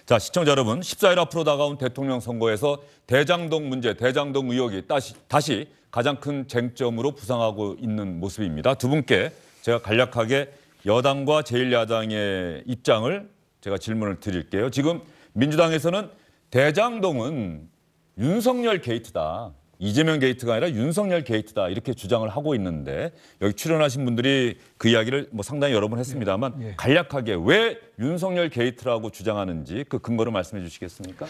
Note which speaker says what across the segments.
Speaker 1: 자, 시청자 여러분, 14일 앞으로 다가온 대통령 선거에서 대장동 문제, 대장동 의혹이 다시 가장 큰 쟁점으로 부상하고 있는 모습입니다. 두 분께 제가 간략하게 여당과 제1야당의 입장을 제가 질문을 드릴게요. 지금 민주당에서는 대장동은 윤석열 게이트다. 이재명 게이트가 아니라 윤석열 게이트다. 이렇게 주장을 하고 있는데 여기 출연하신 분들이 그 이야기를 상당히 여러 번 했습니다만 간략하게 왜 윤석열 게이트라고 주장하는지 그 근거를 말씀해 주시겠습니까?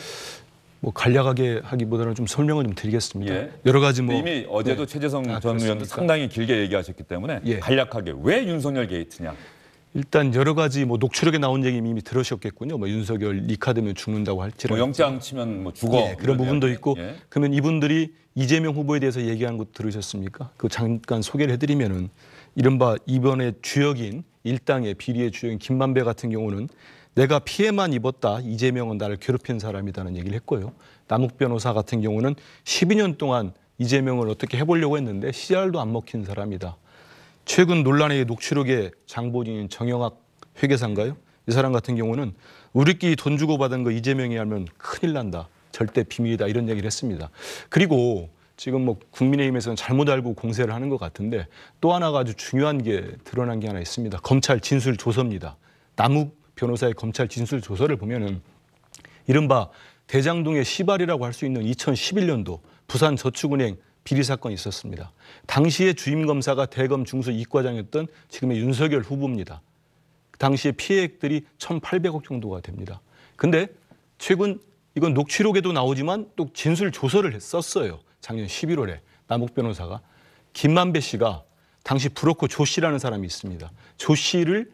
Speaker 2: 간략하게 하기보다는 좀 설명을 좀 드리겠습니다.
Speaker 1: 예.
Speaker 2: 여러 가지
Speaker 1: 이미 어제도 최재성 전 의원도 상당히 길게 얘기하셨기 때문에 간략하게 왜 윤석열 게이트냐?
Speaker 2: 일단 여러 가지 녹취록에 나온 얘기 이미 들으셨겠군요. 윤석열 리카되면 죽는다고 할지라도
Speaker 1: 영장 치면 죽어
Speaker 2: 그런 부분도 있고 그러면 이분들이 이재명 후보에 대해서 얘기한 것 들으셨습니까? 그 잠깐 소개를 해드리면은 이른바 이번에 주역인 일당의 비리의 주역인 김만배 같은 경우는 내가 피해만 입었다. 이재명은 나를 괴롭힌 사람이다는 얘기를 했고요. 남욱 변호사 같은 경우는 12년 동안 이재명을 어떻게 해보려고 했는데 씨알도 안 먹힌 사람이다. 최근 논란의 녹취록의 장본인인 정영학 회계사인가요? 이 사람 같은 경우는 우리끼리 돈 주고 받은 거 이재명이 알면 큰일 난다. 절대 비밀이다. 이런 얘기를 했습니다. 그리고 지금 국민의힘에서는 잘못 알고 공세를 하는 것 같은데 또 하나가 아주 중요한 게 드러난 게 하나 있습니다. 검찰 진술 조서입니다. 남욱 변호사의 검찰 진술 조서를 보면은 이른바 대장동의 시발이라고 할 수 있는 2011년도 부산저축은행 비리 사건이 있었습니다. 당시에 주임 검사가 대검 중수 이과장이었던 지금의 윤석열 후보입니다. 당시에 피해액들이 1,800억 정도가 됩니다. 근데 최근 이건 녹취록에도 나오지만 또 진술 조서를 썼어요. 작년 11월에 남욱 변호사가 김만배 씨가 당시 브로커 조 씨라는 사람이 있습니다. 조 씨를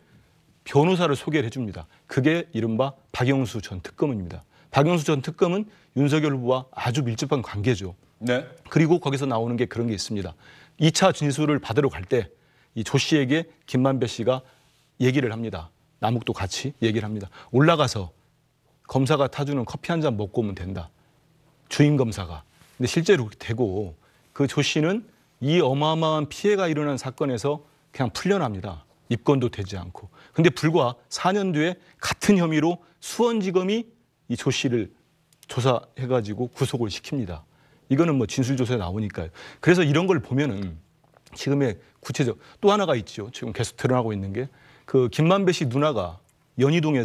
Speaker 2: 변호사를 소개를 해줍니다. 그게 이른바 박영수 전 특검입니다. 박영수 전 특검은 윤석열 후보와 아주 밀접한 관계죠.
Speaker 1: 네.
Speaker 2: 그리고 거기서 나오는 게 그런 게 있습니다. 2차 진술을 받으러 갈 때 이 조 씨에게 김만배 씨가 얘기를 합니다. 남욱도 같이 얘기를 합니다. 올라가서 검사가 타주는 커피 한 잔 먹고 오면 된다. 주임 검사가. 근데 실제로 그렇게 되고 그 조 씨는 이 어마어마한 피해가 일어난 사건에서 그냥 풀려납니다. 입건도 되지 않고. 근데 불과 4년 뒤에 같은 혐의로 수원지검이 이 조 씨를 조사해가지고 구속을 시킵니다. 이거는 진술조서에 나오니까요. 그래서 이런 걸 보면은 지금의 구체적 또 하나가 있죠. 지금 계속 드러나고 있는 게 그 김만배 씨 누나가 연희동에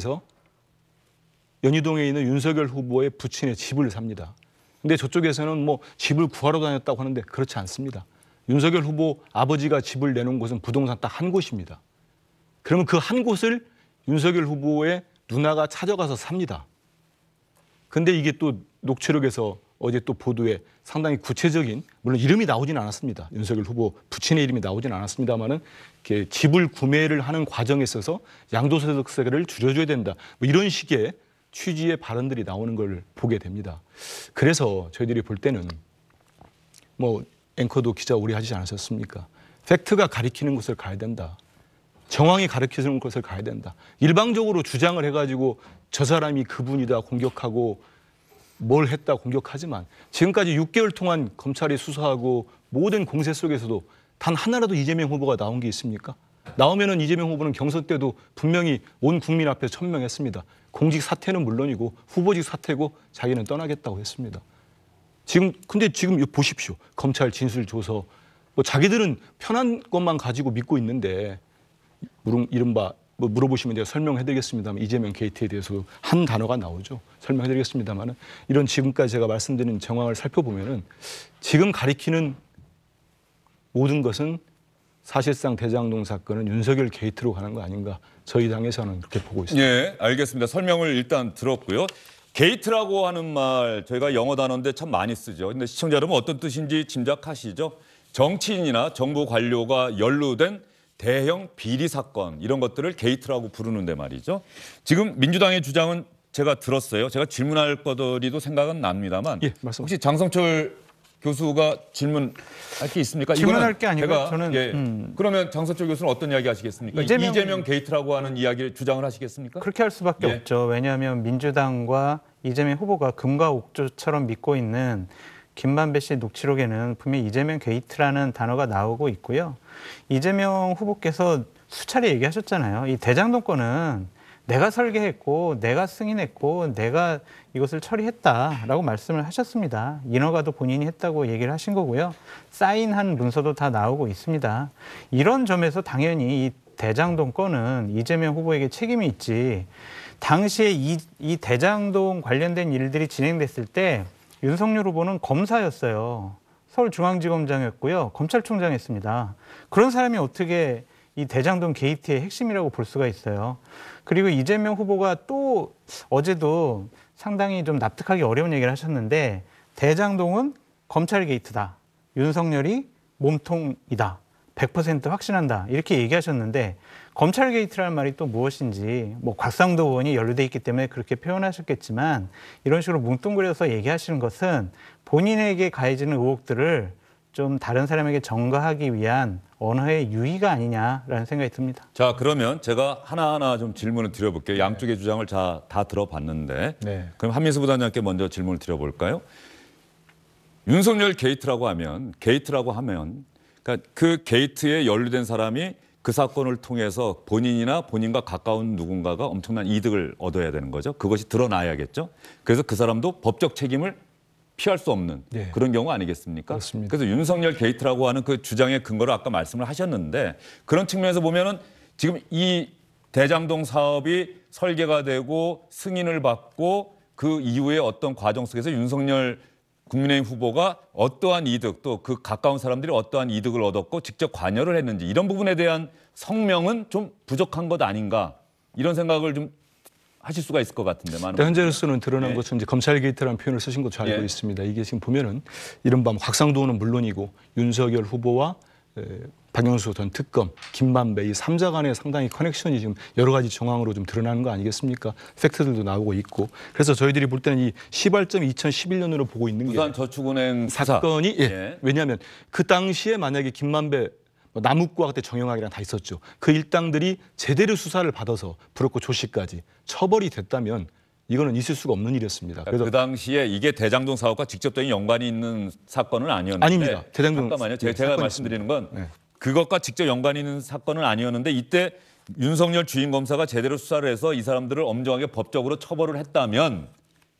Speaker 2: 있는 윤석열 후보의 부친의 집을 삽니다. 근데 저쪽에서는 집을 구하러 다녔다고 하는데 그렇지 않습니다. 윤석열 후보 아버지가 집을 내놓은 곳은 부동산 딱 한 곳입니다. 그러면 그 한 곳을 윤석열 후보의 누나가 찾아가서 삽니다. 근데 이게 또 녹취록에서 어제 또 보도에 상당히 구체적인 물론 이름이 나오진 않았습니다. 윤석열 후보 부친의 이름이 나오진 않았습니다만은 집을 구매를 하는 과정에 있어서 양도소득세를 줄여줘야 된다. 이런 식의 취지의 발언들이 나오는 걸 보게 됩니다. 그래서 저희들이 볼 때는 앵커도 기자 오래 하지 않으셨습니까? 팩트가 가리키는 곳을 가야 된다. 정황이 가리키는 곳을 가야 된다. 일방적으로 주장을 해가지고 저 사람이 그분이다 공격하고 뭘 했다 공격하지만 지금까지 6개월 동안 검찰이 수사하고 모든 공세 속에서도 단 하나라도 이재명 후보가 나온 게 있습니까? 나오면은 이재명 후보는 경선 때도 분명히 온 국민 앞에 천명했습니다. 공직 사퇴는 물론이고 후보직 사퇴고 자기는 떠나겠다고 했습니다. 근데 지금 보십시오. 검찰 진술 조서 자기들은 편한 것만 가지고 믿고 있는데 이른바 물어보시면 제가 설명해드리겠습니다만 이재명 게이트에 대해서 한 단어가 나오죠. 설명해드리겠습니다만 이런 지금까지 제가 말씀드린 정황을 살펴보면은 지금 가리키는 모든 것은 사실상 대장동 사건은 윤석열 게이트로 가는 거 아닌가 저희 당에서는 그렇게 보고 있습니다.
Speaker 1: 예, 알겠습니다. 설명을 일단 들었고요. 게이트라고 하는 말 저희가 영어 단어인데 참 많이 쓰죠. 근데 시청자 여러분 어떤 뜻인지 짐작하시죠? 정치인이나 정부 관료가 연루된 대형 비리 사건 이런 것들을 게이트라고 부르는데 말이죠. 지금 민주당의 주장은 제가 들었어요. 제가 질문할 것들이도 생각은 납니다만 혹시 장성철 교수가 질문할 게 있습니까?
Speaker 3: 질문할 게 아니고
Speaker 1: 저는 그러면 장성철 교수는 어떤 이야기 하시겠습니까? 이재명 게이트라고 하는 이야기를 주장을 하시겠습니까?
Speaker 3: 그렇게 할 수밖에 없죠. 왜냐하면 민주당과 이재명 후보가 금과 옥조처럼 믿고 있는 김만배 씨 녹취록에는 분명히 이재명 게이트라는 단어가 나오고 있고요. 이재명 후보께서 수차례 얘기하셨잖아요. 이 대장동 건은 내가 설계했고 내가 승인했고 내가 이것을 처리했다라고 말씀을 하셨습니다. 인허가도 본인이 했다고 얘기를 하신 거고요. 사인한 문서도 다 나오고 있습니다. 이런 점에서 당연히 이 대장동 건은 이재명 후보에게 책임이 있지. 당시에 이 대장동 관련된 일들이 진행됐을 때 윤석열 후보는 검사였어요. 서울중앙지검장이었고요. 검찰총장이었습니다. 그런 사람이 어떻게 이 대장동 게이트의 핵심이라고 볼 수가 있어요. 그리고 이재명 후보가 또 어제도 상당히 좀 납득하기 어려운 얘기를 하셨는데 대장동은 검찰 게이트다. 윤석열이 몸통이다. 100% 확신한다. 이렇게 얘기하셨는데 검찰 게이트라는 말이 또 무엇인지 뭐 곽상도 의원이 연루돼 있기 때문에 그렇게 표현하셨겠지만 이런 식으로 뭉뚱그려서 얘기하시는 것은 본인에게 가해지는 의혹들을 좀 다른 사람에게 전가하기 위한 언어의 유의가 아니냐라는 생각이 듭니다.
Speaker 1: 자, 그러면 제가 하나하나 좀 질문을 드려볼게요. 양쪽의 주장을 다 들어봤는데
Speaker 2: 네.
Speaker 1: 그럼 한민수 부단장께 먼저 질문을 드려볼까요? 윤석열 게이트라고 하면 그러니까 그 게이트에 연루된 사람이 그 사건을 통해서 본인이나 본인과 가까운 누군가가 엄청난 이득을 얻어야 되는 거죠. 그것이 드러나야겠죠. 그래서 그 사람도 법적 책임을 피할 수 없는
Speaker 2: 네.
Speaker 1: 그런 경우 아니겠습니까?
Speaker 2: 그렇습니다.
Speaker 1: 그래서 윤석열 게이트라고 하는 그 주장의 근거를 아까 말씀을 하셨는데 그런 측면에서 보면은 지금 이 대장동 사업이 설계가 되고 승인을 받고 그 이후에 어떤 과정 속에서 윤석열 국민의힘 후보가 어떠한 이득 또 그 가까운 사람들이 어떠한 이득을 얻었고 직접 관여를 했는지 이런 부분에 대한 성명은 좀 부족한 것 아닌가 이런 생각을 좀 하실 수가 있을 것 같은데 많은
Speaker 2: 현재로서는 드러난
Speaker 1: 예.
Speaker 2: 것은 이제 검찰 게이트라는 표현을 쓰신 것으로 알고
Speaker 1: 예.
Speaker 2: 있습니다. 이게 지금 보면은 이른바 곽상도 의원은 물론이고 윤석열 후보와 박영수 전 특검, 김만배 이 3자 간의 상당히 커넥션이 지금 여러 가지 정황으로 좀 드러나는 거 아니겠습니까? 팩트들도 나오고 있고. 그래서 저희들이 볼 때는 이 시발점이 2011년으로 보고 있는 게
Speaker 1: 부산저축은행
Speaker 2: 사건이
Speaker 1: 예.
Speaker 2: 왜냐하면 그 당시에 만약에 김만배 남욱과 그때 정영학이랑 다 있었죠. 그 일당들이 제대로 수사를 받아서 불었고 조씨까지 처벌이 됐다면 이거는 있을 수가 없는 일이었습니다.
Speaker 1: 그래서 그 당시에 이게 대장동 사업과 직접적인 연관이 있는 사건은 아니었는데
Speaker 2: 아닙니다. 대장동
Speaker 1: 잠깐만요.
Speaker 2: 예,
Speaker 1: 제가
Speaker 2: 사건이
Speaker 1: 말씀드리는 건
Speaker 2: 네.
Speaker 1: 그것과 직접 연관이 있는 사건은 아니었는데 이때 윤석열 주임 검사가 제대로 수사를 해서 이 사람들을 엄정하게 법적으로 처벌을 했다면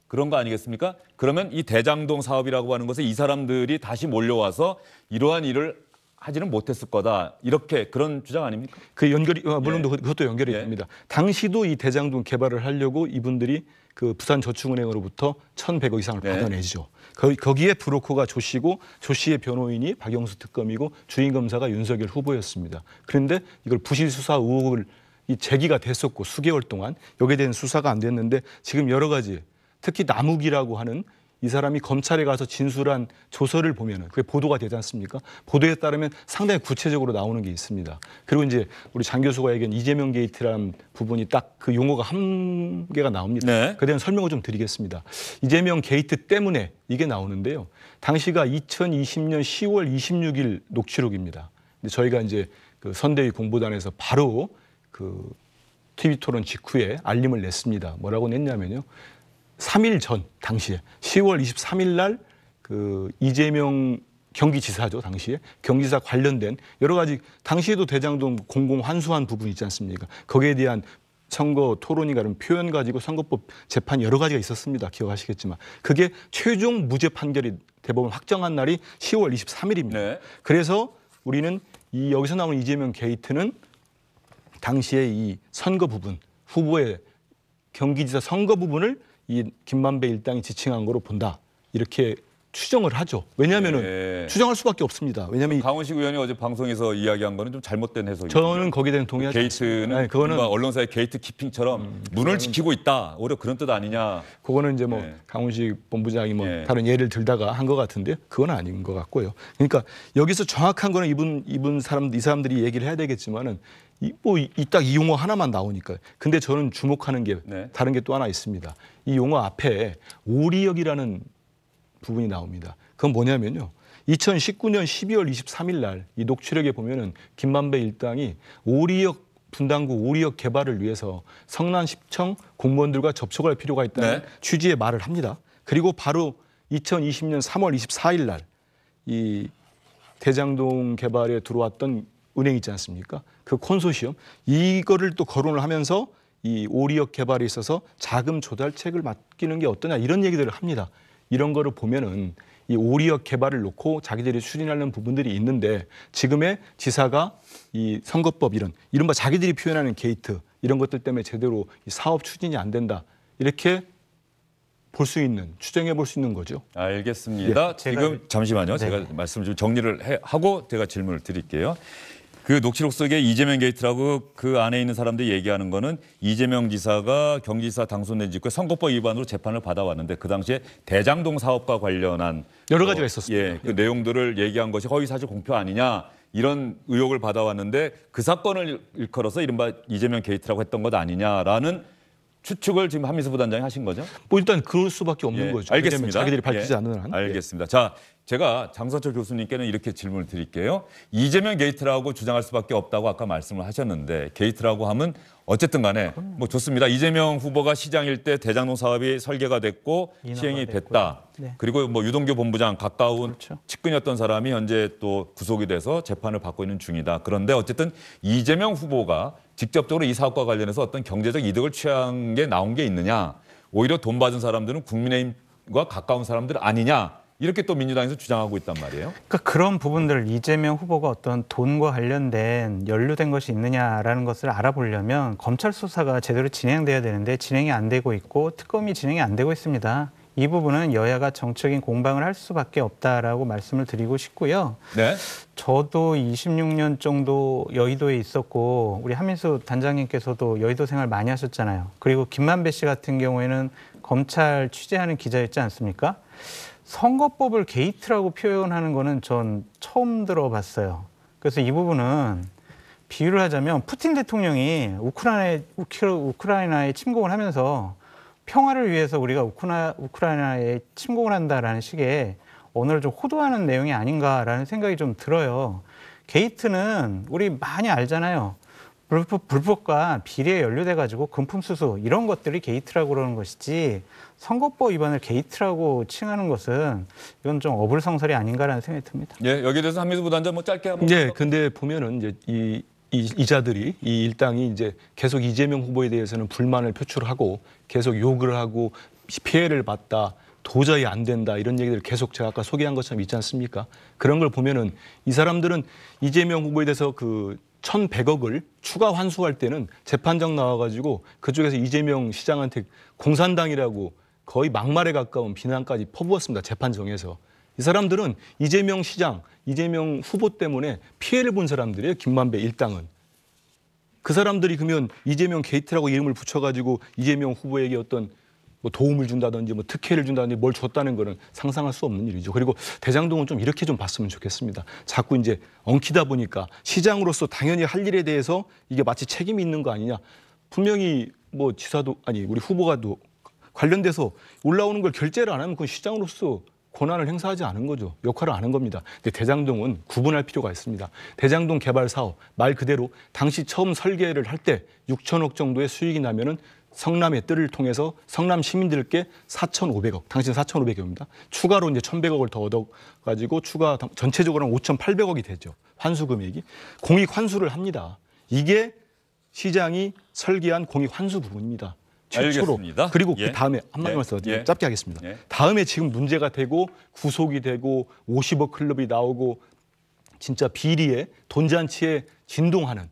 Speaker 1: 그런 거 아니겠습니까? 그러면 이 대장동 사업이라고 하는 것에 이 사람들이 다시 몰려와서 이러한 일을 하지는 못했을 거다. 이렇게 그런 주장 아닙니까?
Speaker 2: 그 연결이 물론
Speaker 1: 예.
Speaker 2: 그것도 연결이
Speaker 1: 예.
Speaker 2: 됩니다. 당시도 이 대장동 개발을 하려고 이분들이 그 부산저축은행으로부터 1,100억 이상을
Speaker 1: 네.
Speaker 2: 받아내죠. 거기에 브로커가 조 씨고 조 씨의 변호인이 박영수 특검이고 주임 검사가 윤석열 후보였습니다. 그런데 이걸 부실 수사 의혹을 이 제기가 됐었고 수개월 동안 여기에 대한 수사가 안 됐는데 지금 여러 가지 특히 남욱이라고 하는 이 사람이 검찰에 가서 진술한 조서를 보면은 그게 보도가 되지 않습니까? 보도에 따르면 상당히 구체적으로 나오는 게 있습니다. 그리고 이제 우리 장 교수가 얘기한 이재명 게이트라는 부분이 딱 그 용어가 한 개가 나옵니다.
Speaker 1: 네.
Speaker 2: 그에 대한 설명을 좀 드리겠습니다. 이재명 게이트 때문에 이게 나오는데요. 당시가 2020년 10월 26일 녹취록입니다. 근데 저희가 이제 그 선대위 공보단에서 바로 그 TV 토론 직후에 알림을 냈습니다. 뭐라고 냈냐면요. 3일 전 당시에 10월 23일 날 그 이재명 경기지사죠. 당시에 경기지사 관련된 여러 가지 당시에도 대장동 공공 환수한 부분 있지 않습니까? 거기에 대한 선거 토론인가 이런 표현 가지고 선거법 재판이 여러 가지가 있었습니다. 기억하시겠지만 그게 최종 무죄 판결이 대법원 확정한 날이 10월 23일입니다.
Speaker 1: 네.
Speaker 2: 그래서 우리는 이 여기서 나오는 이재명 게이트는 당시에 이 선거 부분 후보의 경기지사 선거 부분을 이 김만배 일당이 지칭한 거로 본다. 이렇게 추정을 하죠. 왜냐하면은
Speaker 1: 네.
Speaker 2: 추정할 수밖에 없습니다. 왜냐하면
Speaker 1: 강훈식 의원이 어제 방송에서 이야기한 거는 좀 잘못된 해석이죠.
Speaker 2: 저는 거기에 대한 동의하지
Speaker 1: 게이트는
Speaker 2: 않습니다. 아니, 그거는
Speaker 1: 뭔가 언론사의 게이트 키핑처럼 문을 지키고 있다. 오히려 그런 뜻 아니냐.
Speaker 2: 그거는 이제 뭐
Speaker 1: 네.
Speaker 2: 강훈식 본부장이 뭐
Speaker 1: 네.
Speaker 2: 다른 예를 들다가 한 것 같은데 그건 아닌 것 같고요. 그러니까 여기서 정확한 거는 이 사람들이 얘기를 해야 되겠지만은 딱 이 용어 하나만 나오니까. 근데 저는 주목하는 게
Speaker 1: 네.
Speaker 2: 다른 게 또 하나 있습니다. 이 용어 앞에 오리역이라는 부분이 나옵니다. 그건 뭐냐면요. 2019년 12월 23일 날 이 녹취록에 보면은 김만배 일당이 오리역 분당구 오리역 개발을 위해서 성남시청 공무원들과 접촉할 필요가 있다는
Speaker 1: 네.
Speaker 2: 취지의 말을 합니다. 그리고 바로 2020년 3월 24일 날 이 대장동 개발에 들어왔던 은행 있지 않습니까? 그 콘소시엄 이거를 또 거론을 하면서 이 오리역 개발에 있어서 자금 조달책을 맡기는 게 어떠냐 이런 얘기들을 합니다. 이런 거를 보면은 이 오리역 개발을 놓고 자기들이 추진하는 부분들이 있는데 지금의 지사가 이 선거법 이른바 자기들이 표현하는 게이트 이런 것들 때문에 제대로 이 사업 추진이 안 된다. 이렇게 볼 수 있는 추정해 볼 수 있는 거죠.
Speaker 1: 알겠습니다. 지금 잠시만요. 제가 말씀을 좀 정리를 하고 제가 질문을 드릴게요. 그 녹취록 속에 이재명 게이트라고 그 안에 있는 사람들이 얘기하는 거는 이재명 지사가 경기지사 당선된 직후에 선거법 위반으로 재판을 받아왔는데 그 당시에 대장동 사업과 관련한
Speaker 2: 여러 가지가 있었습니다.
Speaker 1: 예, 그 내용들을 얘기한 것이 허위사실 공표 아니냐 이런 의혹을 받아왔는데 그 사건을 일컬어서 이른바 이재명 게이트라고 했던 것 아니냐라는 추측을 지금 한민수 부단장이 하신 거죠?
Speaker 2: 뭐 일단 그럴 수밖에 없는
Speaker 1: 예,
Speaker 2: 거죠.
Speaker 1: 알겠습니다.
Speaker 2: 자기들이 밝히지
Speaker 1: 예,
Speaker 2: 않는 한.
Speaker 1: 알겠습니다. 자, 제가 장선철 교수님께는 이렇게 질문을 드릴게요. 이재명 게이트라고 주장할 수밖에 없다고 아까 말씀을 하셨는데 게이트라고 하면 어쨌든 간에 뭐 좋습니다. 이재명 후보가 시장일 때 대장동 사업이 설계가 됐고 시행이 됐다.
Speaker 3: 네.
Speaker 1: 그리고 뭐 유동규 본부장 가까운
Speaker 3: 그렇죠.
Speaker 1: 측근이었던 사람이 현재 또 구속이 돼서 재판을 받고 있는 중이다. 그런데 어쨌든 이재명 후보가 직접적으로 이 사업과 관련해서 어떤 경제적 이득을 취한 게 나온 게 있느냐. 오히려 돈 받은 사람들은 국민의힘과 가까운 사람들 아니냐. 이렇게 또 민주당에서 주장하고 있단 말이에요.
Speaker 3: 그러니까 그런 부분들 이재명 후보가 어떤 돈과 관련된 연루된 것이 있느냐라는 것을 알아보려면 검찰 수사가 제대로 진행돼야 되는데 진행이 안 되고 있고 특검이 진행이 안 되고 있습니다. 이 부분은 여야가 정적인 공방을 할 수밖에 없다라고 말씀을 드리고 싶고요.
Speaker 1: 네.
Speaker 3: 저도 26년 정도 여의도에 있었고 우리 한민수 단장님께서도 여의도 생활 많이 하셨잖아요. 그리고 김만배 씨 같은 경우에는 검찰 취재하는 기자였지 않습니까? 선거법을 게이트라고 표현하는 거는 전 처음 들어봤어요. 그래서 이 부분은 비유를 하자면 푸틴 대통령이 우크라이나에 침공을 하면서 평화를 위해서 우리가 우크라이나에 침공을 한다라는 식의 언어를 좀 호도하는 내용이 아닌가라는 생각이 좀 들어요. 게이트는 우리 많이 알잖아요. 불법과 비리에 연루돼가지고 금품수수 이런 것들이 게이트라고 그러는 것이지 선거법 위반을 게이트라고 칭하는 것은 이건 좀 어불성설이 아닌가라는 생각이 듭니다.
Speaker 1: 예, 여기에 대해서 한민수 부단장 뭐 짧게 한번.
Speaker 2: 네, 근데 보면은 이제 이자들이 이 일당이 이제 계속 이재명 후보에 대해서는 불만을 표출하고 계속 욕을 하고 피해를 봤다. 도저히 안 된다 이런 얘기들을 계속 제가 아까 소개한 것처럼 있지 않습니까? 그런 걸 보면은 이 사람들은 이재명 후보에 대해서 그 1,100억을 추가 환수할 때는 재판장 나와가지고 그쪽에서 이재명 시장한테 공산당이라고 거의 막말에 가까운 비난까지 퍼부었습니다. 재판정에서. 이 사람들은 이재명 시장, 이재명 후보 때문에 피해를 본 사람들이에요. 김만배 일당은. 그 사람들이 그러면 이재명 게이트라고 이름을 붙여가지고 이재명 후보에게 어떤 뭐 도움을 준다든지 뭐 특혜를 준다든지 뭘 줬다는 거는 상상할 수 없는 일이죠. 그리고 대장동은 좀 이렇게 좀 봤으면 좋겠습니다. 자꾸 이제 엉키다 보니까 시장으로서 당연히 할 일에 대해서 이게 마치 책임이 있는 거 아니냐. 분명히 뭐 지사도 아니 우리 후보가도 관련돼서 올라오는 걸 결제를 안 하면 그 시장으로서 권한을 행사하지 않은 거죠. 역할을 안 한 겁니다. 근데 대장동은 구분할 필요가 있습니다. 대장동 개발 사업 말 그대로 당시 처음 설계를 할 때 6천억 정도의 수익이 나면은 성남의 뜰을 통해서 성남 시민들께 4,500억, 당시는 4,500억입니다. 추가로 이제 1,100억을 더 얻어가지고 추가 전체적으로는 5,800억이 되죠. 환수 금액이. 공익 환수를 합니다. 이게 시장이 설계한 공익 환수 부분입니다. 최초로.
Speaker 1: 알겠습니다.
Speaker 2: 그리고
Speaker 1: 예.
Speaker 2: 그 다음에 한마디만 써
Speaker 1: 예.
Speaker 2: 짧게 하겠습니다.
Speaker 1: 예.
Speaker 2: 다음에 지금 문제가 되고 구속이 되고 50억 클럽이 나오고 진짜 비리에 돈잔치에 진동하는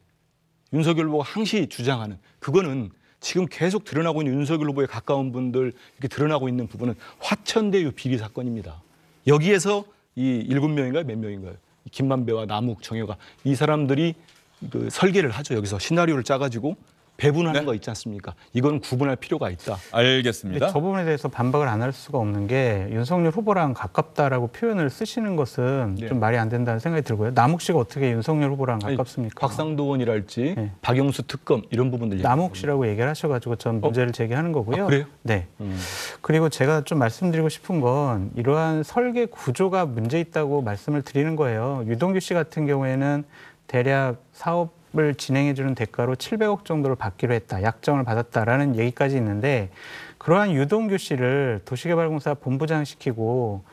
Speaker 2: 윤석열 후보가 항시 주장하는 그거는 지금 계속 드러나고 있는 윤석열 후보에 가까운 분들 이렇게 드러나고 있는 부분은 화천대유 비리 사건입니다. 여기에서 이 7명인가요? 몇 명인가요? 김만배와 남욱, 정효가 이 사람들이 그 설계를 하죠. 여기서 시나리오를 짜가지고 배분하는
Speaker 1: 네.
Speaker 2: 거 있지 않습니까? 이건 구분할 필요가 있다.
Speaker 1: 알겠습니다.
Speaker 3: 저 부분에 대해서 반박을 안 할 수가 없는 게 윤석열 후보랑 가깝다라고 표현을 쓰시는 것은
Speaker 2: 네.
Speaker 3: 좀 말이 안 된다는 생각이 들고요. 남욱 씨가 어떻게 윤석열 후보랑 가깝습니까?
Speaker 2: 곽상도원이랄지
Speaker 3: 네.
Speaker 2: 박영수 특검 이런 부분들
Speaker 3: 남욱 씨라고 얘기를 하셔가지고 전 문제를 제기하는 거고요.
Speaker 2: 아, 그래요?
Speaker 3: 네. 그리고 제가 좀 말씀드리고 싶은 건 이러한 설계 구조가 문제 있다고 말씀을 드리는 거예요. 유동규 씨 같은 경우에는 대략 사업을 진행해주는 대가로 700억 정도를 받기로 했다. 약정을 받았다라는 얘기까지 있는데 그러한 유동규 씨를 도시개발공사 본부장 시키고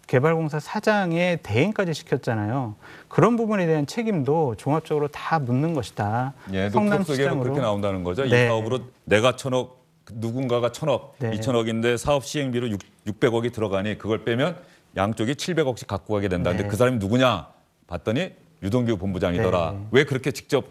Speaker 3: 개발공사 사장의 대행까지 시켰잖아요. 그런 부분에 대한 책임도 종합적으로 다 묻는 것이다.
Speaker 1: 예, 녹취록 속에는 그렇게 나온다는 거죠. 이 사업으로 내가 1,000억, 누군가가 1,000억,
Speaker 3: 네.
Speaker 1: 2,000억인데 사업 시행비로 600억이 들어가니 그걸 빼면 양쪽이 700억씩 갖고 가게 된다는데
Speaker 3: 네.
Speaker 1: 그 사람이 누구냐 봤더니 유동규 본부장이더라.
Speaker 3: 네.
Speaker 1: 왜 그렇게 직접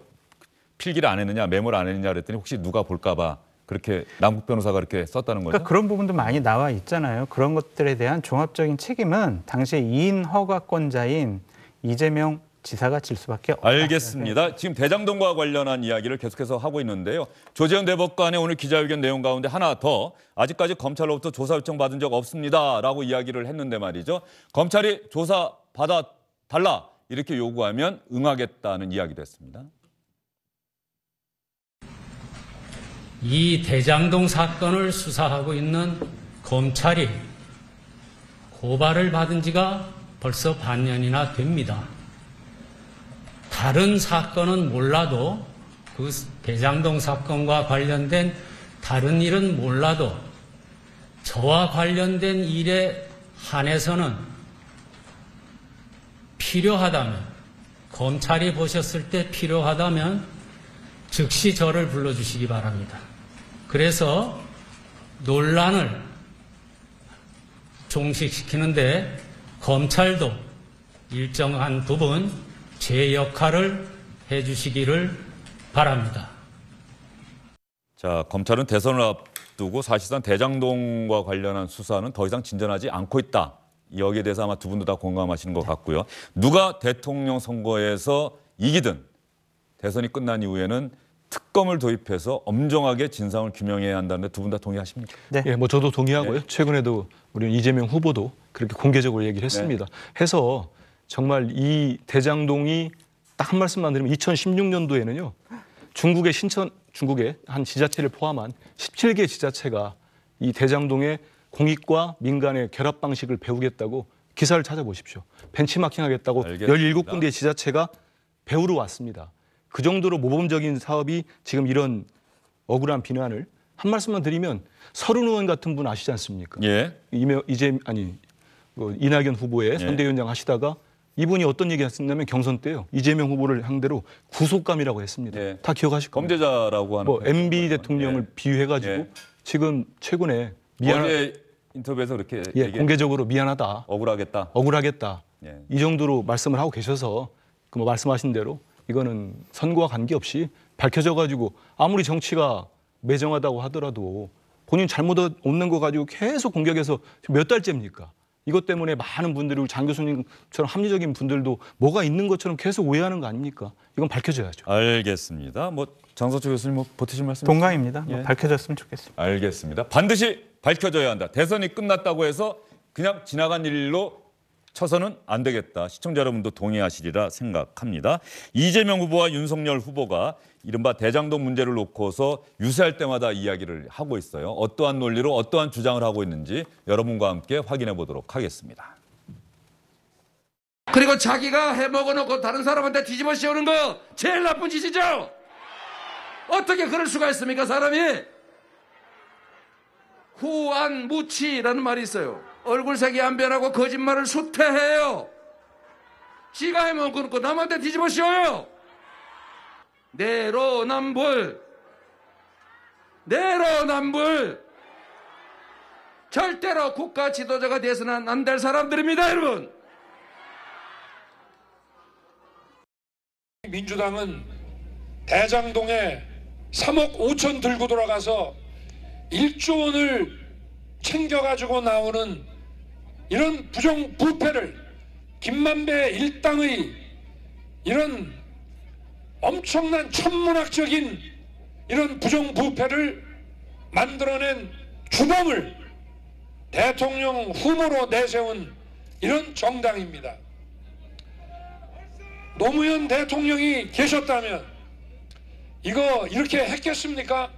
Speaker 1: 필기를 안 했느냐, 메모를 안 했느냐 그랬더니 혹시 누가 볼까 봐 그렇게 남국 변호사가 그렇게 썼다는 거죠.
Speaker 3: 그러니까 그런 부분도 많이 나와 있잖아요. 그런 것들에 대한 종합적인 책임은 당시에 2인 허가권자인 이재명 지사가 질 수밖에 없다.
Speaker 1: 알겠습니다. 지금 대장동과 관련한 이야기를 계속해서 하고 있는데요. 조재현 대법관의 오늘 기자회견 내용 가운데 하나 더 아직까지 검찰로부터 조사 요청 받은 적 없습니다라고 이야기를 했는데 말이죠. 검찰이 조사 받아달라 이렇게 요구하면 응하겠다는 이야기도 했습니다.
Speaker 4: 이 대장동 사건을 수사하고 있는 검찰이 고발을 받은 지가 벌써 반년이나 됩니다. 다른 사건은 몰라도 그 대장동 사건과 관련된 다른 일은 몰라도 저와 관련된 일에 한해서는 필요하다면 검찰이 보셨을 때 필요하다면 즉시 저를 불러주시기 바랍니다. 그래서 논란을 종식시키는데 검찰도 일정한 부분 제 역할을 해주시기를 바랍니다.
Speaker 1: 자, 검찰은 대선을 앞두고 사실상 대장동과 관련한 수사는 더 이상 진전하지 않고 있다. 여기에 대해서 아마 두 분도 다 공감하시는 것 같고요. 누가 대통령 선거에서 이기든 대선이 끝난 이후에는 특검을 도입해서 엄정하게 진상을 규명해야 한다는데 두 분 다 동의하십니까?
Speaker 3: 네.
Speaker 2: 예, 뭐 저도 동의하고요.
Speaker 1: 네.
Speaker 2: 최근에도 우리 이재명 후보도 그렇게 공개적으로 얘기를 했습니다. 해서 정말 이 대장동이 딱 한 말씀만 드리면 2016년도에는요. 중국의 한 지자체를 포함한 17개 지자체가 이 대장동의 공익과 민간의 결합 방식을 배우겠다고 기사를 찾아보십시오. 벤치마킹하겠다고
Speaker 1: 알겠습니다.
Speaker 2: 17군데의 지자체가 배우러 왔습니다. 그 정도로 모범적인 사업이 지금 이런 억울한 비난을 한 말씀만 드리면 서른 의원 같은 분 아시지 않습니까?
Speaker 1: 예.
Speaker 2: 이낙연 후보의 선대위원장 하시다가 이분이 어떤 얘기 했었냐면 경선 때요. 이재명 후보를 상대로 구속감이라고 했습니다.
Speaker 1: 예.
Speaker 2: 다 기억하실 겁니다.
Speaker 1: 범죄자라고 하는.
Speaker 2: 뭐 MB 대통령을 비유해가지고
Speaker 1: 예.
Speaker 2: 지금 최근에
Speaker 1: 어제 인터뷰에서 그렇게
Speaker 2: 공개적으로 미안하다, 억울하겠다
Speaker 1: 예.
Speaker 2: 이 정도로 말씀을 하고 계셔서 그 뭐 말씀하신 대로 이거는 선거와 관계없이 밝혀져가지고 아무리 정치가 매정하다고 하더라도 본인 잘못 없는 거 가지고 계속 공격해서 몇 달째입니까? 이것 때문에 많은 분들이 장 교수님처럼 합리적인 분들도 뭐가 있는 것처럼 계속 오해하는 거 아닙니까? 이건 밝혀져야죠.
Speaker 1: 알겠습니다. 뭐 장서철 교수님 뭐 보태실 말씀?
Speaker 3: 동감입니다.
Speaker 1: 예.
Speaker 3: 밝혀졌으면 좋겠습니다.
Speaker 1: 알겠습니다. 반드시 밝혀져야 한다. 대선이 끝났다고 해서 그냥 지나간 일로 쳐서는 안 되겠다. 시청자 여러분도 동의하시리라 생각합니다. 이재명 후보와 윤석열 후보가 이른바 대장동 문제를 놓고서 유세할 때마다 이야기를 하고 있어요. 어떠한 논리로 어떠한 주장을 하고 있는지 여러분과 함께 확인해 보도록 하겠습니다.
Speaker 5: 그리고 자기가 해먹어놓고 다른 사람한테 뒤집어 씌우는 거 제일 나쁜 짓이죠. 어떻게 그럴 수가 있습니까, 사람이? 후안무치라는 말이 있어요. 얼굴색이 안 변하고 거짓말을 수태해요. 지가 해먹어놓고 남한테 뒤집어 씌워요. 내로남불. 절대로 국가 지도자가 돼서는 안 될 사람들입니다, 여러분.
Speaker 6: 민주당은 대장동에 3억 5천 들고 돌아가서 1조 원을 챙겨가지고 나오는 이런 부정부패를 김만배 일당의 이런 엄청난 천문학적인 이런 부정부패를 만들어낸 주범을 대통령 후보로 내세운 이런 정당입니다. 노무현 대통령이 계셨다면 이거 이렇게 했겠습니까?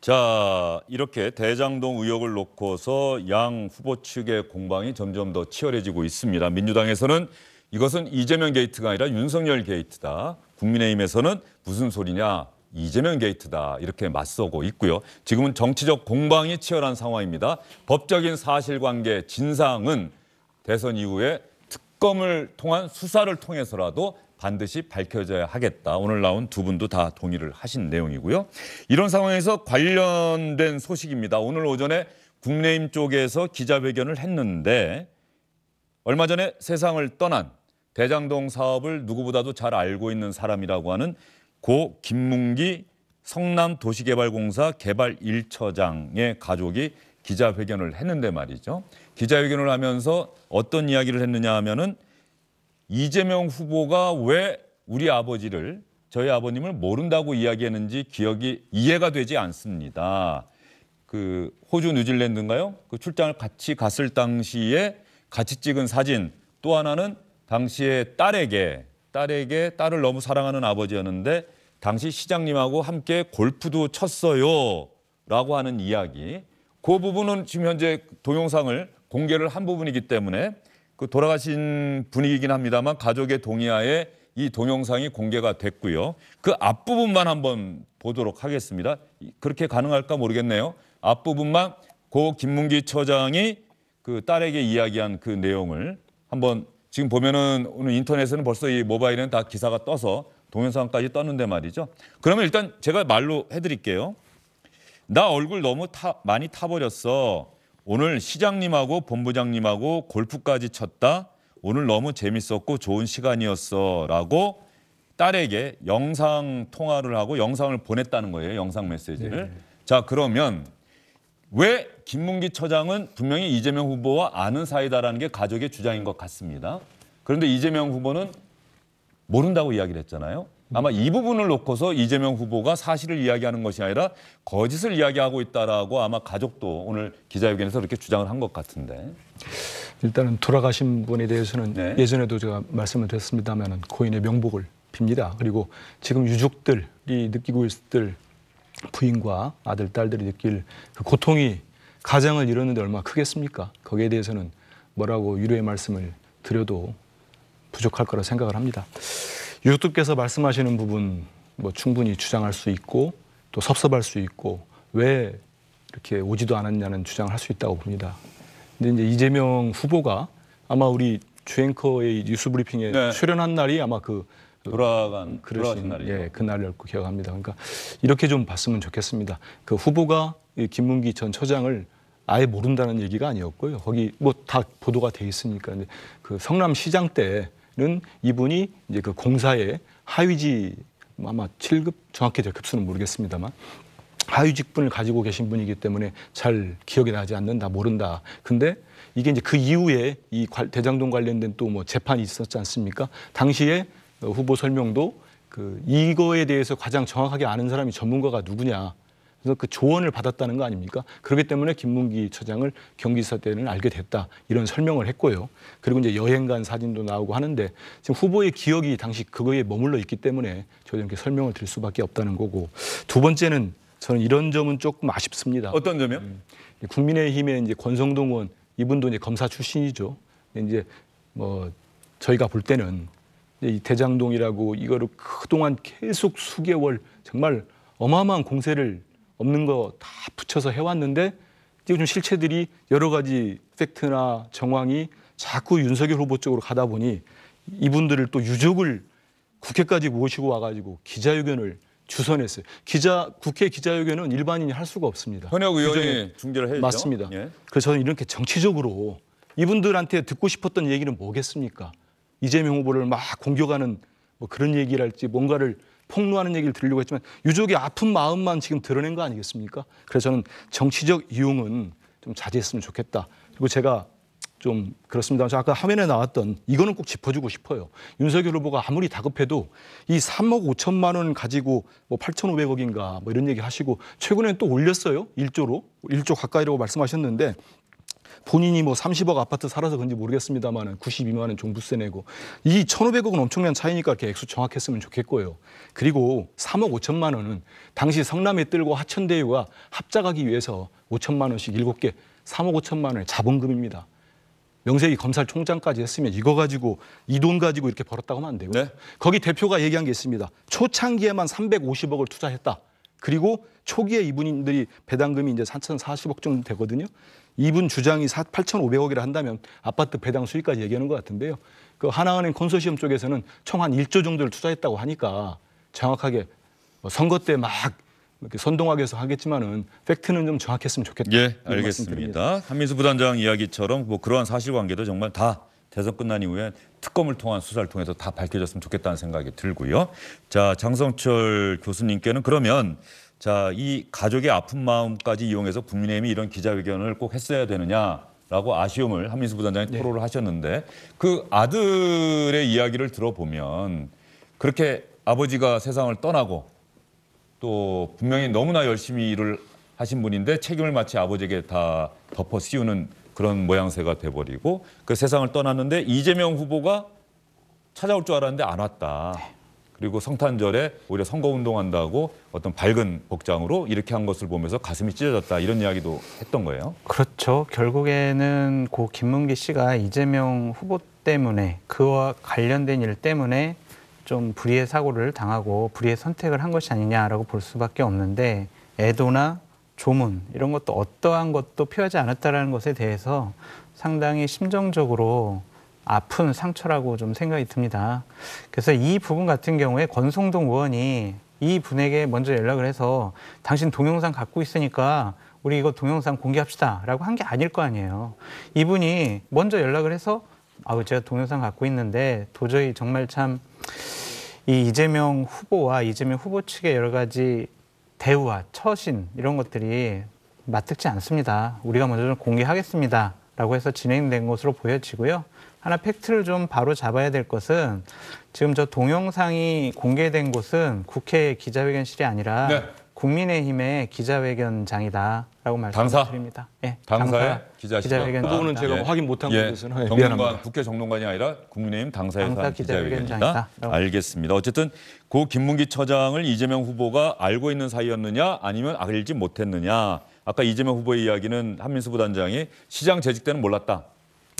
Speaker 1: 자, 이렇게 대장동 의혹을 놓고서 양 후보 측의 공방이 점점 더 치열해지고 있습니다. 민주당에서는 이것은 이재명 게이트가 아니라 윤석열 게이트다. 국민의힘에서는 무슨 소리냐, 이재명 게이트다 이렇게 맞서고 있고요. 지금은 정치적 공방이 치열한 상황입니다. 법적인 사실관계 진상은 대선 이후에 특검을 통한 수사를 통해서라도 반드시 밝혀져야 하겠다. 오늘 나온 두 분도 다 동의를 하신 내용이고요. 이런 상황에서 관련된 소식입니다. 오늘 오전에 국민의힘 쪽에서 기자회견을 했는데 얼마 전에 세상을 떠난 대장동 사업을 누구보다도 잘 알고 있는 사람이라고 하는 고 김문기 성남도시개발공사 개발 1처장의 가족이 기자회견을 했는데 말이죠. 기자회견을 하면서 어떤 이야기를 했느냐 하면은 이재명 후보가 왜 우리 아버지를 저희 아버님을 모른다고 이야기했는지 이해가 되지 않습니다. 그 호주 뉴질랜드인가요? 그 출장을 같이 갔을 당시에 같이 찍은 사진 또 하나는 당시에 딸을 너무 사랑하는 아버지였는데 당시 시장님하고 함께 골프도 쳤어요 라고 하는 이야기. 그 부분은 지금 현재 동영상을 공개를 한 부분이기 때문에 그 돌아가신 분이긴 합니다만 가족의 동의하에 이 동영상이 공개가 됐고요. 그 앞부분만 한번 보도록 하겠습니다. 그렇게 가능할까 모르겠네요. 앞부분만 고 김문기 처장이 그 딸에게 이야기한 그 내용을 한번 지금 보면은 오늘 인터넷에는 벌써 이 모바일에는 다 기사가 떠서 동영상까지 떴는데 말이죠. 그러면 일단 제가 말로 해드릴게요. 나 얼굴 너무 많이 타버렸어. 오늘 시장님하고 본부장님하고 골프까지 쳤다. 오늘 너무 재밌었고 좋은 시간이었어. 라고 딸에게 영상 통화를 하고 영상을 보냈다는 거예요. 영상 메시지를. 네. 자, 그러면 왜 김문기 처장은 분명히 이재명 후보와 아는 사이다라는 게 가족의 주장인 것 같습니다. 그런데 이재명 후보는 모른다고 이야기를 했잖아요. 아마 이 부분을 놓고서 이재명 후보가 사실을 이야기하는 것이 아니라 거짓을 이야기하고 있다라고 아마 가족도 오늘 기자회견에서 그렇게 주장을 한 것 같은데.
Speaker 2: 일단은 돌아가신 분에 대해서는
Speaker 1: 네.
Speaker 2: 예전에도 제가 말씀을 드렸습니다만 고인의 명복을 빕니다. 그리고 지금 유족들이 느끼고 있을 부인과 아들, 딸들이 느낄 그 고통이 가장을 잃었는데 얼마나 크겠습니까? 거기에 대해서는 뭐라고 위로의 말씀을 드려도 부족할 거라 생각을 합니다. 유족들께서 말씀하시는 부분 뭐 충분히 주장할 수 있고 또 섭섭할 수 있고 왜 이렇게 오지도 않았냐는 주장을 할 수 있다고 봅니다. 근데 이제 이재명 후보가 아마 우리 주앵커의 뉴스브리핑에
Speaker 1: 네.
Speaker 2: 출연한 날이 아마
Speaker 1: 돌아가신 날이죠.
Speaker 2: 예, 그 날을 기억합니다. 그러니까 이렇게 좀 봤으면 좋겠습니다. 그 후보가 김문기 전 처장을 아예 모른다는 얘기가 아니었고요. 거기 뭐 다 보도가 돼 있으니까. 그 성남시장 때는 이분이 이제 그 공사의 하위직 아마 7급 정확히 될 급수는 모르겠습니다만 하위직분을 가지고 계신 분이기 때문에 잘 기억이 나지 않는다, 모른다. 근데 이게 이제 그 이후에 이 대장동 관련된 또 뭐 재판이 있었지 않습니까? 당시에 후보 설명도 그 이거에 대해서 가장 정확하게 아는 사람이 전문가가 누구냐. 그래서 그 조언을 받았다는 거 아닙니까? 그렇기 때문에 김문기 처장을 경기지사 때는 알게 됐다. 이런 설명을 했고요. 그리고 이제 여행 간 사진도 나오고 하는데 지금 후보의 기억이 당시 그거에 머물러 있기 때문에 저희는 이렇게 설명을 드릴 수밖에 없다는 거고. 두 번째는 저는 이런 점은 조금 아쉽습니다.
Speaker 1: 어떤 점이요?
Speaker 2: 국민의힘의 이제 권성동 의원 이분도 이제 검사 출신이죠. 이제 뭐 저희가 볼 때는 이 대장동이라고 이거를 그동안 계속 수개월 정말 어마어마한 공세를 없는 거 다 붙여서 해왔는데 요즘 실체들이 여러 가지 팩트나 정황이 자꾸 윤석열 후보 쪽으로 가다 보니 이분들을 또 유족을 국회까지 모시고 와가지고 기자회견을 주선했어요. 국회 기자회견은 일반인이 할 수가 없습니다.
Speaker 1: 현역 의원이 중재를 해야죠.
Speaker 2: 맞습니다.
Speaker 1: 예.
Speaker 2: 그래서 저는 이렇게 정치적으로 이분들한테 듣고 싶었던 얘기는 뭐겠습니까? 이재명 후보를 막 공격하는 뭐 그런 얘기를 할지 뭔가를 폭로하는 얘기를 들으려고 했지만 유족의 아픈 마음만 지금 드러낸 거 아니겠습니까? 그래서 저는 정치적 이용은 좀 자제했으면 좋겠다. 그리고 제가 좀 그렇습니다. 아까 화면에 나왔던 이거는 꼭 짚어주고 싶어요. 윤석열 후보가 아무리 다급해도 이 3억 5천만 원 가지고 뭐 8,500억인가 뭐 이런 얘기 하시고 최근에 또 올렸어요. 1조 가까이라고 말씀하셨는데 본인이 뭐 30억 아파트 살아서 그런지 모르겠습니다만 92만 원 종부세 내고 이 1,500억은 엄청난 차이니까 이렇게 액수 정확했으면 좋겠고요. 그리고 3억 5천만 원은 당시 성남의 뜰과 하천대유가 합작하기 위해서 5천만 원씩 7개 3억 5천만 원의 자본금입니다. 명색이 검찰총장까지 했으면 이거 가지고 이 돈 가지고 이렇게 벌었다고 하면 안 되고
Speaker 1: 네.
Speaker 2: 거기 대표가 얘기한 게 있습니다. 초창기에만 350억을 투자했다. 그리고 초기에 이분들이 배당금이 이제 4,040억 정도 되거든요. 이분 주장이 8,500억이라 한다면 아파트 배당 수익까지 얘기하는 것 같은데요. 그 하나은행 컨소시엄 쪽에서는 총 한 1조 정도를 투자했다고 하니까 정확하게 선거 때 막 이렇게 선동하게 해서 하겠지만은 팩트는 좀 정확했으면 좋겠다.
Speaker 1: 예,
Speaker 2: 이런 말씀드리겠습니다.
Speaker 1: 알겠습니다. 한민수 부단장 이야기처럼 뭐 그러한 사실관계도 정말 다 대선 끝난 이후에 특검을 통한 수사를 통해서 다 밝혀졌으면 좋겠다는 생각이 들고요. 자, 장성철 교수님께는 그러면 자, 이 가족의 아픈 마음까지 이용해서 국민의힘이 이런 기자회견을 꼭 했어야 되느냐라고 아쉬움을 한민수 부단장이 토로를 하셨는데 그 아들의 이야기를 들어보면 그렇게 아버지가 세상을 떠나고 또 분명히 너무나 열심히 일을 하신 분인데 책임을 마치 아버지에게 다 덮어 씌우는 그런 모양새가 돼버리고 그 세상을 떠났는데 이재명 후보가 찾아올 줄 알았는데 안 왔다. 그리고 성탄절에 오히려 선거운동한다고 어떤 밝은 복장으로 이렇게 한 것을 보면서 가슴이 찢어졌다. 이런 이야기도 했던 거예요.
Speaker 3: 그렇죠. 결국에는 고 김문기 씨가 이재명 후보 때문에 그와 관련된 일 때문에 좀 불의의 사고를 당하고 불의의 선택을 한 것이 아니냐라고 볼 수밖에 없는데 애도나 조문 이런 것도 어떠한 것도 표하지 않았다라는 것에 대해서 상당히 심정적으로 아픈 상처라고 좀 생각이 듭니다. 그래서 이 부분 같은 경우에 권성동 의원이 이 분에게 먼저 연락을 해서 당신 동영상 갖고 있으니까 우리 이거 동영상 공개합시다라고 한 게 아닐 거 아니에요. 이분이 먼저 연락을 해서 제가 동영상 갖고 있는데 도저히 정말 참 이 이재명 후보와 이재명 후보 측의 여러 가지 대우와 처신 이런 것들이 맞득지 않습니다. 우리가 먼저 좀 공개하겠습니다라고 해서 진행된 것으로 보여지고요. 하나 팩트를 좀 바로 잡아야 될 것은 지금 저 동영상이 공개된 곳은 국회 기자회견실이 아니라
Speaker 1: 네.
Speaker 3: 국민의힘의 기자회견장이다라고 말씀드립니다. 예,
Speaker 1: 당사의 기자회견장.
Speaker 2: 그 부분은 제가
Speaker 3: 네.
Speaker 2: 확인 못한 것에서
Speaker 1: 정론관,
Speaker 2: 미안합니다.
Speaker 1: 국회 정론관이 아니라 국민의힘 당사에서
Speaker 3: 당사
Speaker 1: 한 기자회견이다.
Speaker 3: 기자회견장이다.
Speaker 1: 알겠습니다. 어쨌든 고 김문기 처장을 이재명 후보가 알고 있는 사이였느냐 아니면 알지 못했느냐. 아까 이재명 후보의 이야기는 한민수 부단장이 시장 재직 때는 몰랐다.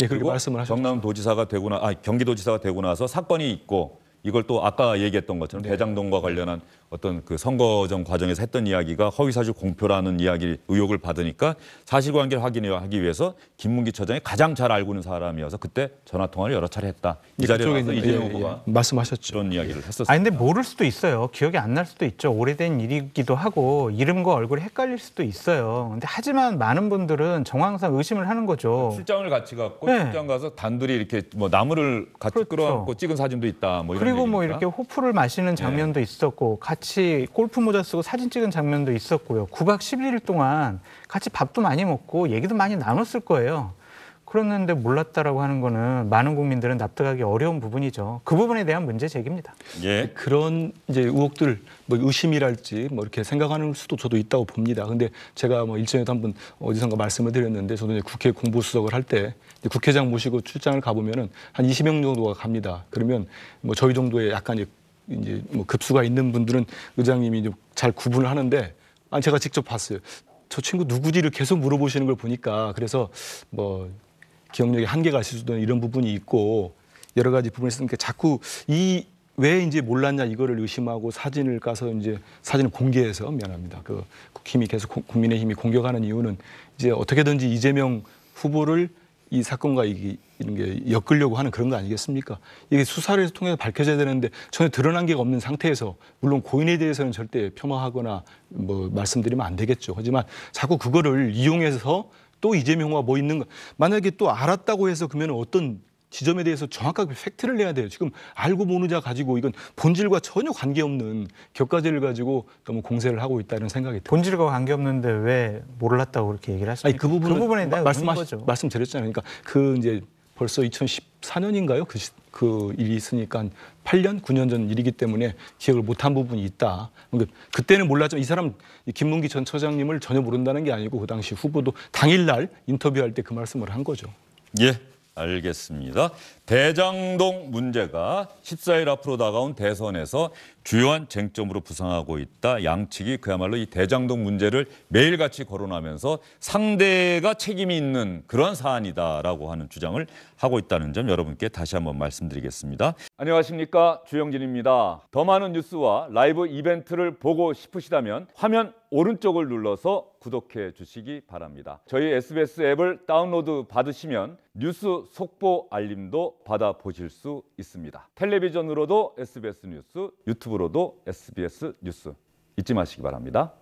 Speaker 2: 예, 그렇게
Speaker 1: 그리고
Speaker 2: 말씀을 하셨죠.
Speaker 1: 경남도지사가 되고 경기도지사가 되고 나서 사건이 있고 이걸 또 아까 얘기했던 것처럼 대장동과 관련한 어떤 그 선거정 과정에서 했던 이야기가 허위사실 공표라는 이야기 의혹을 받으니까 사실관계를 확인하기 위해서 김문기 처장이 가장 잘 알고 있는 사람이어서 그때 전화 통화를 여러 차례 했다. 이 자리에
Speaker 2: 그쪽에
Speaker 1: 나와서
Speaker 2: 이제
Speaker 1: 이재명 후보가
Speaker 2: 말씀하셨죠.
Speaker 1: 그런 이야기를 했었습니다.
Speaker 3: 근데 모를 수도 있어요. 기억이 안 날 수도 있죠. 오래된 일이기도 하고 이름과 얼굴이 헷갈릴 수도 있어요. 근데 하지만 많은 분들은 정황상 의심을 하는 거죠.
Speaker 1: 출장을 같이 갔고
Speaker 3: 네.
Speaker 1: 출장 가서 단둘이 이렇게 뭐 나무를 같이
Speaker 3: 그렇죠.
Speaker 1: 끌어안고 찍은 사진도 있다. 뭐 이런
Speaker 3: 그리고 뭐
Speaker 1: 얘기입니까?
Speaker 3: 이렇게 호프를 마시는 장면도 있었고 같이 골프 모자 쓰고 사진 찍은 장면도 있었고요. 9박 11일 동안 같이 밥도 많이 먹고 얘기도 많이 나눴을 거예요. 그랬는데 몰랐다라고 하는 거는 많은 국민들은 납득하기 어려운 부분이죠. 그 부분에 대한 문제 제기입니다.
Speaker 1: 예.
Speaker 2: 그런 이제 의혹들 뭐 의심이랄지 뭐 이렇게 생각하는 수도 저도 있다고 봅니다. 근데 제가 뭐 일전에도 한번 어디선가 말씀을 드렸는데 저도 이제 국회 공보수석을 할 때 국회장 모시고 출장을 가보면은 한 20명 정도가 갑니다. 그러면 뭐 저희 정도의 약간 이제 뭐 급수가 있는 분들은 의장님이 이제 잘 구분을 하는데 제가 직접 봤어요. 저 친구 누구지를 계속 물어보시는 걸 보니까 그래서 뭐 기억력에 한계가 있을 수도 있는 이런 부분이 있고 여러 가지 부분이 있으니까 자꾸 왜 이제 몰랐냐 이거를 의심하고 사진을 까서 이제 사진을 공개해서 미안합니다. 그 국힘이 계속 국민의힘이 공격하는 이유는 이제 어떻게든지 이재명 후보를 이 사건과 이런 게 엮으려고 하는 그런 거 아니겠습니까? 이게 수사를 통해서 밝혀져야 되는데 전혀 드러난 게 없는 상태에서 물론 고인에 대해서는 절대 폄하하거나 뭐 말씀드리면 안 되겠죠. 하지만 자꾸 그거를 이용해서 또 이재명과 뭐 있는 거 만약에 또 알았다고 해서 그러면 어떤 지점에 대해서 정확하게 팩트를 내야 돼요. 지금 알고 모르자 가지고 이건 본질과 전혀 관계없는 격가지를 가지고 너무 공세를 하고 있다는 생각이 듭니다.
Speaker 3: 본질과 관계없는데 왜 몰랐다고 그렇게 얘기를 하십니까?
Speaker 2: 아니 그 부분에
Speaker 3: 대한 거죠.
Speaker 2: 말씀드렸잖아요. 그러니까 그 이제 벌써 2014년인가요? 그 일이 있으니까 한 8년, 9년 전 일이기 때문에 기억을 못한 부분이 있다. 그러니까 그때는 몰랐지만 이 사람 김문기 전 처장님을 전혀 모른다는 게 아니고 그 당시 후보도 당일날 인터뷰할 때 그 말씀을 한 거죠.
Speaker 1: 예. 알겠습니다. 대장동 문제가 14일 앞으로 다가온 대선에서 주요한 쟁점으로 부상하고 있다. 양측이 그야말로 이 대장동 문제를 매일같이 거론하면서 상대가 책임이 있는 그런 사안이다라고 하는 주장을 하고 있다는 점 여러분께 다시 한번 말씀드리겠습니다. 안녕하십니까, 주영진입니다. 더 많은 뉴스와 라이브 이벤트를 보고 싶으시다면 화면 오른쪽을 눌러서 구독해 주시기 바랍니다. 저희 SBS 앱을 다운로드 받으시면 뉴스 속보 알림도 받아보실 수 있습니다. 텔레비전으로도 SBS 뉴스, 유튜브로도 SBS 뉴스 잊지 마시기 바랍니다.